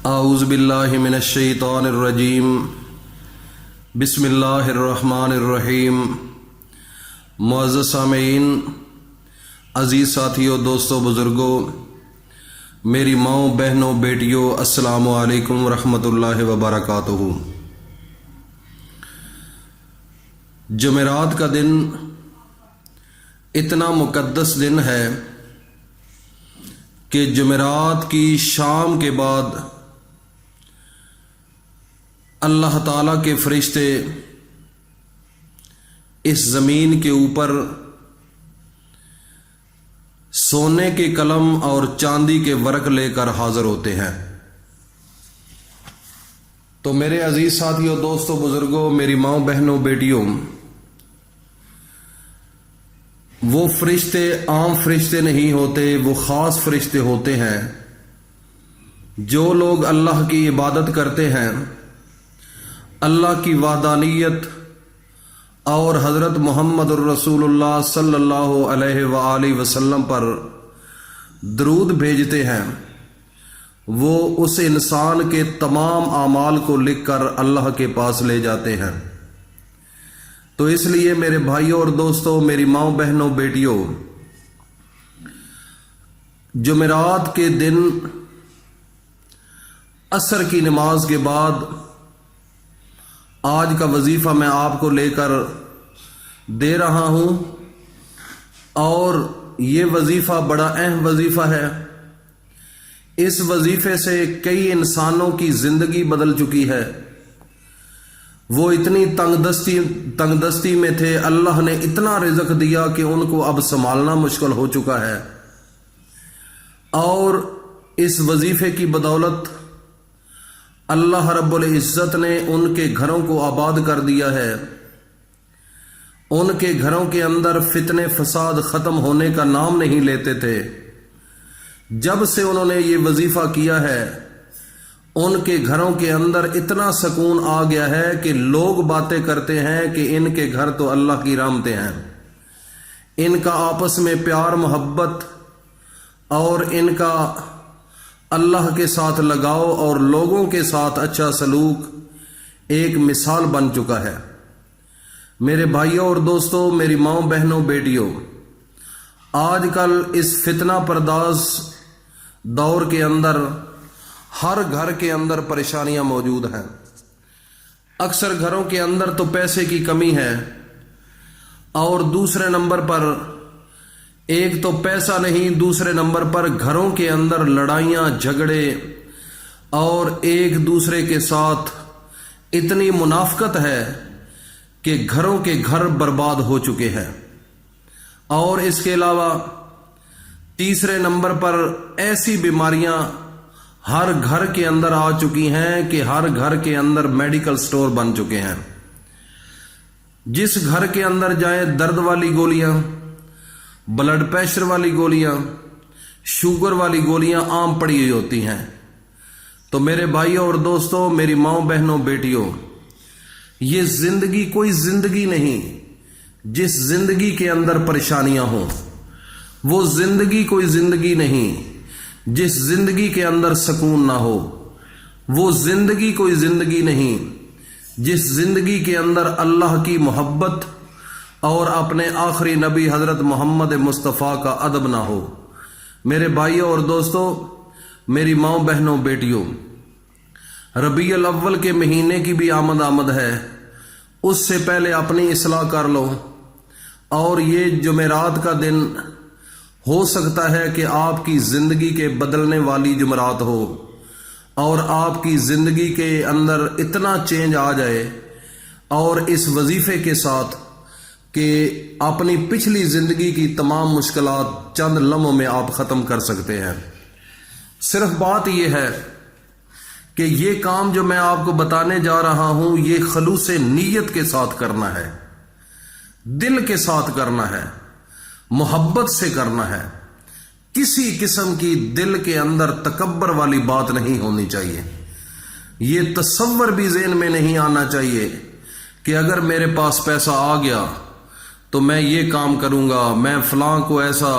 اعوذ باللہ من الشیطان الرجیم بسم اللہ الرحمن الرحیم۔ معزز سامعین، عزیز ساتھیوں، دوستوں، بزرگوں، میری ماؤں، بہنوں، بیٹیوں، السلام علیکم ورحمۃ اللہ وبرکاتہ۔ جمعرات کا دن اتنا مقدس دن ہے کہ جمعرات کی شام کے بعد اللہ تعالیٰ کے فرشتے اس زمین کے اوپر سونے کے قلم اور چاندی کے ورق لے کر حاضر ہوتے ہیں۔ تو میرے عزیز ساتھیوں، دوستوں، بزرگوں، میری ماؤں، بہنوں، بیٹیوں، وہ فرشتے عام فرشتے نہیں ہوتے، وہ خاص فرشتے ہوتے ہیں۔ جو لوگ اللہ کی عبادت کرتے ہیں، اللہ کی وحدانیت اور حضرت محمد الرسول اللہ صلی اللہ علیہ وآلہ وسلم پر درود بھیجتے ہیں، وہ اس انسان کے تمام اعمال کو لکھ کر اللہ کے پاس لے جاتے ہیں۔ تو اس لیے میرے بھائیوں اور دوستوں، میری ماؤں، بہنوں، بیٹیوں، جمعرات کے دن عصر کی نماز کے بعد آج کا وظیفہ میں آپ کو لے کر دے رہا ہوں، اور یہ وظیفہ بڑا اہم وظیفہ ہے۔ اس وظیفے سے کئی انسانوں کی زندگی بدل چکی ہے۔ وہ اتنی تنگ دستی میں تھے، اللہ نے اتنا رزق دیا کہ ان کو اب سنبھالنا مشکل ہو چکا ہے، اور اس وظیفے کی بدولت اللہ رب العزت نے ان کے گھروں کو آباد کر دیا ہے۔ ان کے گھروں کے اندر فتنے فساد ختم ہونے کا نام نہیں لیتے تھے۔ جب سے انہوں نے یہ وظیفہ کیا ہے، ان کے گھروں کے اندر اتنا سکون آ گیا ہے کہ لوگ باتیں کرتے ہیں کہ ان کے گھر تو اللہ کی رحمتیں ہیں۔ ان کا آپس میں پیار محبت اور ان کا اللہ کے ساتھ لگاؤ اور لوگوں کے ساتھ اچھا سلوک ایک مثال بن چکا ہے۔ میرے بھائیوں اور دوستوں، میری ماؤں، بہنوں، بیٹیوں، آج کل اس فتنہ پرداز دور کے اندر ہر گھر کے اندر پریشانیاں موجود ہیں۔ اکثر گھروں کے اندر تو پیسے کی کمی ہے، اور دوسرے نمبر پر ایک تو پیسہ نہیں، دوسرے نمبر پر گھروں کے اندر لڑائیاں جھگڑے اور ایک دوسرے کے ساتھ اتنی منافقت ہے کہ گھروں کے گھر برباد ہو چکے ہیں۔ اور اس کے علاوہ تیسرے نمبر پر ایسی بیماریاں ہر گھر کے اندر آ چکی ہیں کہ ہر گھر کے اندر میڈیکل سٹور بن چکے ہیں۔ جس گھر کے اندر جائیں درد والی گولیاں، بلڈ پریشر والی گولیاں، شوگر والی گولیاں عام پڑی ہوئی ہوتی ہیں۔ تو میرے بھائیوں اور دوستوں، میری ماؤں، بہنوں، بیٹیوں، یہ زندگی کوئی زندگی نہیں جس زندگی کے اندر پریشانیاں ہوں۔ وہ زندگی کوئی زندگی نہیں جس زندگی کے اندر سکون نہ ہو۔ وہ زندگی کوئی زندگی نہیں جس زندگی کے اندر اللہ کی محبت اور اپنے آخری نبی حضرت محمد مصطفیٰ کا ادب نہ ہو۔ میرے بھائیوں اور دوستوں، میری ماؤں، بہنوں، بیٹیوں، ربیع الاول کے مہینے کی بھی آمد ہے۔ اس سے پہلے اپنی اصلاح کر لو، اور یہ جمعرات کا دن ہو سکتا ہے کہ آپ کی زندگی کے بدلنے والی جمعرات ہو، اور آپ کی زندگی کے اندر اتنا چینج آ جائے، اور اس وظیفے کے ساتھ کہ اپنی پچھلی زندگی کی تمام مشکلات چند لمحوں میں آپ ختم کر سکتے ہیں۔ صرف بات یہ ہے کہ یہ کام جو میں آپ کو بتانے جا رہا ہوں، یہ خلوص نیت کے ساتھ کرنا ہے، دل کے ساتھ کرنا ہے، محبت سے کرنا ہے۔ کسی قسم کی دل کے اندر تکبر والی بات نہیں ہونی چاہیے۔ یہ تصور بھی ذہن میں نہیں آنا چاہیے کہ اگر میرے پاس پیسہ آ گیا تو میں یہ کام کروں گا، میں فلاں کو ایسا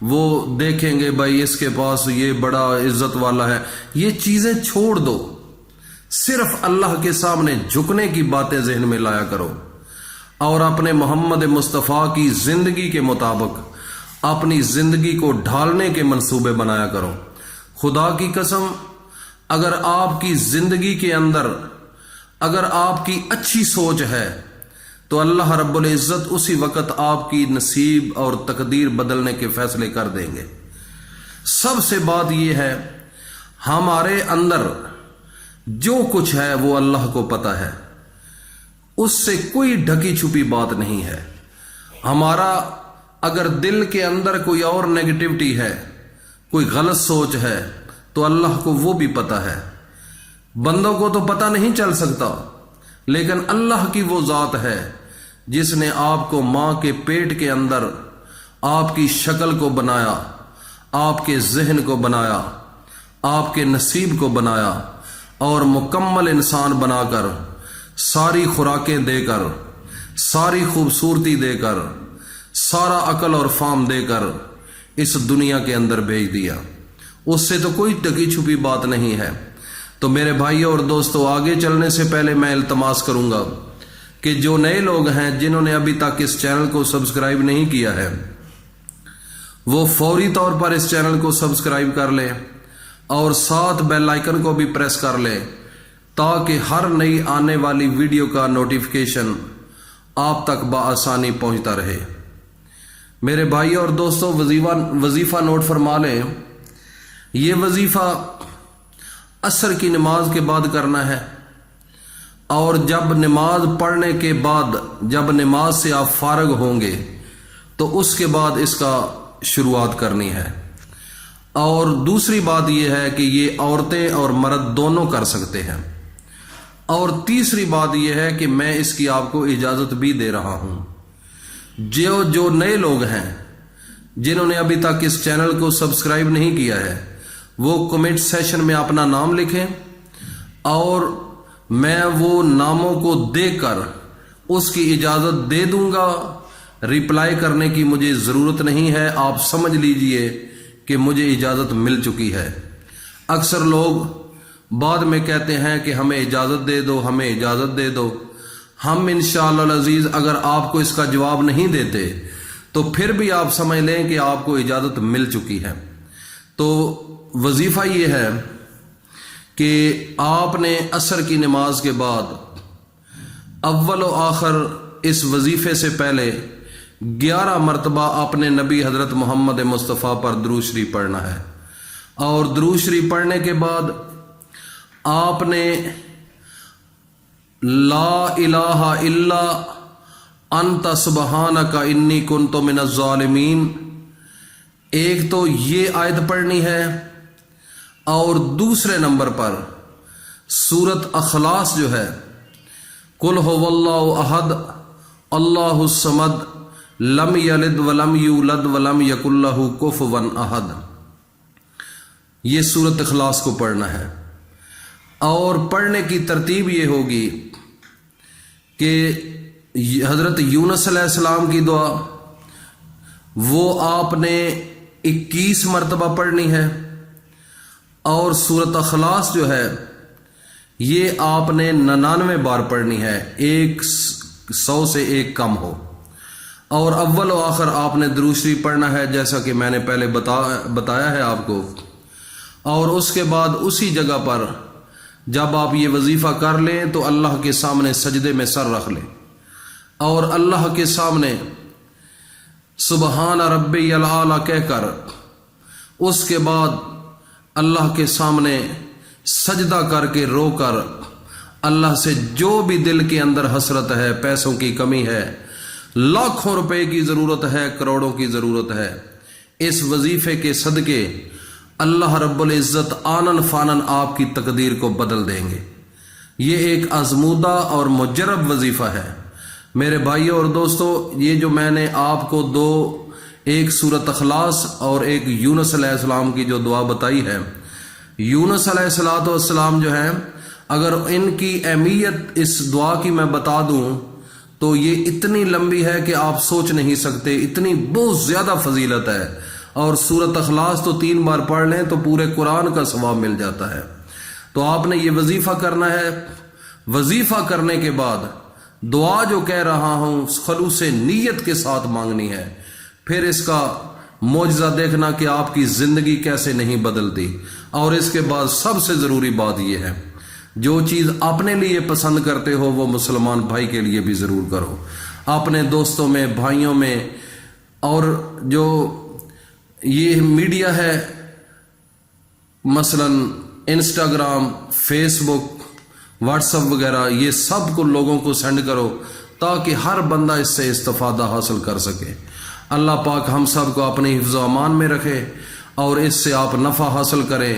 وہ دیکھیں گے بھائی اس کے پاس یہ بڑا عزت والا ہے، یہ چیزیں چھوڑ دو، صرف اللہ کے سامنے جھکنے کی باتیں ذہن میں لایا کرو اور اپنے محمد مصطفیٰ کی زندگی کے مطابق اپنی زندگی کو ڈھالنے کے منصوبے بنایا کرو۔ خدا کی قسم، اگر آپ کی زندگی کے اندر اگر آپ کی اچھی سوچ ہے تو اللہ رب العزت اسی وقت آپ کی نصیب اور تقدیر بدلنے کے فیصلے کر دیں گے۔ سب سے بات یہ ہے، ہمارے اندر جو کچھ ہے وہ اللہ کو پتہ ہے، اس سے کوئی ڈھکی چھپی بات نہیں ہے۔ ہمارا اگر دل کے اندر کوئی اور نیگیٹیوٹی ہے، کوئی غلط سوچ ہے، تو اللہ کو وہ بھی پتہ ہے۔ بندوں کو تو پتہ نہیں چل سکتا، لیکن اللہ کی وہ ذات ہے جس نے آپ کو ماں کے پیٹ کے اندر آپ کی شکل کو بنایا، آپ کے ذہن کو بنایا، آپ کے نصیب کو بنایا اور مکمل انسان بنا کر، ساری خوراکیں دے کر، ساری خوبصورتی دے کر، سارا عقل اور فہم دے کر اس دنیا کے اندر بھیج دیا۔ اس سے تو کوئی ڈھکی چھپی بات نہیں ہے۔ تو میرے بھائیوں اور دوستوں، آگے چلنے سے پہلے میں التماس کروں گا کہ جو نئے لوگ ہیں جنہوں نے ابھی تک اس چینل کو سبسکرائب نہیں کیا ہے، وہ فوری طور پر اس چینل کو سبسکرائب کر لیں اور ساتھ بیل آئیکن کو بھی پریس کر لیں تاکہ ہر نئی آنے والی ویڈیو کا نوٹیفیکیشن آپ تک بآسانی پہنچتا رہے۔ میرے بھائیوں اور دوستوں، وظیفہ نوٹ فرما لیں۔ یہ وظیفہ عصر کی نماز کے بعد کرنا ہے، اور جب نماز پڑھنے کے بعد، جب نماز سے آپ فارغ ہوں گے تو اس کے بعد اس کا شروعات کرنی ہے۔ اور دوسری بات یہ ہے کہ یہ عورتیں اور مرد دونوں کر سکتے ہیں۔ اور تیسری بات یہ ہے کہ میں اس کی آپ کو اجازت بھی دے رہا ہوں۔ جو نئے لوگ ہیں جنہوں نے ابھی تک اس چینل کو سبسکرائب نہیں کیا ہے، وہ کمنٹ سیشن میں اپنا نام لکھیں اور میں وہ ناموں کو دیکھ کر اس کی اجازت دے دوں گا۔ ریپلائی کرنے کی مجھے ضرورت نہیں ہے، آپ سمجھ لیجئے کہ مجھے اجازت مل چکی ہے۔ اکثر لوگ بعد میں کہتے ہیں کہ ہمیں اجازت دے دو، ہمیں اجازت دے دو۔ ہم انشاءاللہ العزیز اگر آپ کو اس کا جواب نہیں دیتے تو پھر بھی آپ سمجھ لیں کہ آپ کو اجازت مل چکی ہے۔ تو وظیفہ یہ ہے کہ آپ نے عصر کی نماز کے بعد اول و آخر اس وظیفے سے پہلے 11 مرتبہ اپنے نبی حضرت محمد مصطفیٰ پر درود شریف پڑھنا ہے، اور درود شریف پڑھنے کے بعد آپ نے لا الہ الا انت سبحانک انی کنت من الظالمین، ایک تو یہ آیت پڑھنی ہے، اور دوسرے نمبر پر سورت اخلاص جو ہے، قل هو اللہ احد اللہ الصمد لم یلد ولم یولد ولم یکن لہ کفوا احد، یہ سورت اخلاص کو پڑھنا ہے۔ اور پڑھنے کی ترتیب یہ ہوگی کہ حضرت یونس علیہ السلام کی دعا وہ آپ نے 21 مرتبہ پڑھنی ہے، اور سورت اخلاص جو ہے یہ آپ نے 99 بار پڑھنی ہے، 100 سے ایک کم ہو۔ اور اول و آخر آپ نے درود شریف پڑھنا ہے جیسا کہ میں نے پہلے بتایا ہے آپ کو، اور اس کے بعد اسی جگہ پر جب آپ یہ وظیفہ کر لیں تو اللہ کے سامنے سجدے میں سر رکھ لیں اور اللہ کے سامنے سبحان ربی الاعلی کہہ کر اس کے بعد اللہ کے سامنے سجدہ کر کے رو کر اللہ سے جو بھی دل کے اندر حسرت ہے، پیسوں کی کمی ہے، لاکھوں روپے کی ضرورت ہے، کروڑوں کی ضرورت ہے، اس وظیفے کے صدقے اللہ رب العزت آنن فانن آپ کی تقدیر کو بدل دیں گے۔ یہ ایک آزمودہ اور مجرب وظیفہ ہے۔ میرے بھائیوں اور دوستوں، یہ جو میں نے آپ کو دو، ایک سورت اخلاص اور ایک یونس علیہ السلام کی جو دعا بتائی ہے، یونس علیہ السلام جو ہیں، اگر ان کی اہمیت اس دعا کی میں بتا دوں تو یہ اتنی لمبی ہے کہ آپ سوچ نہیں سکتے، اتنی بہت زیادہ فضیلت ہے۔ اور سورۃ اخلاص تو 3 بار پڑھ لیں تو پورے قرآن کا ثواب مل جاتا ہے۔ تو آپ نے یہ وظیفہ کرنا ہے۔ وظیفہ کرنے کے بعد دعا جو کہہ رہا ہوں خلوص نیت کے ساتھ مانگنی ہے، پھر اس کا معجزہ دیکھنا کہ آپ کی زندگی کیسے نہیں بدلتی۔ اور اس کے بعد سب سے ضروری بات یہ ہے، جو چیز اپنے لیے پسند کرتے ہو وہ مسلمان بھائی کے لیے بھی ضرور کرو، اپنے دوستوں میں، بھائیوں میں۔ اور جو یہ میڈیا ہے مثلا انسٹاگرام، فیس بک، واٹس ایپ وغیرہ، یہ سب کو لوگوں کو سینڈ کرو تاکہ ہر بندہ اس سے استفادہ حاصل کر سکے۔ اللہ پاک ہم سب کو اپنے حفظ و امان میں رکھے اور اس سے آپ نفع حاصل کریں۔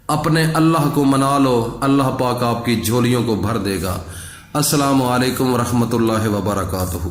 اپنے اللہ کو منا لو، اللہ پاک آپ کی جھولیوں کو بھر دے گا۔ السلام علیکم ورحمۃ اللہ وبرکاتہ۔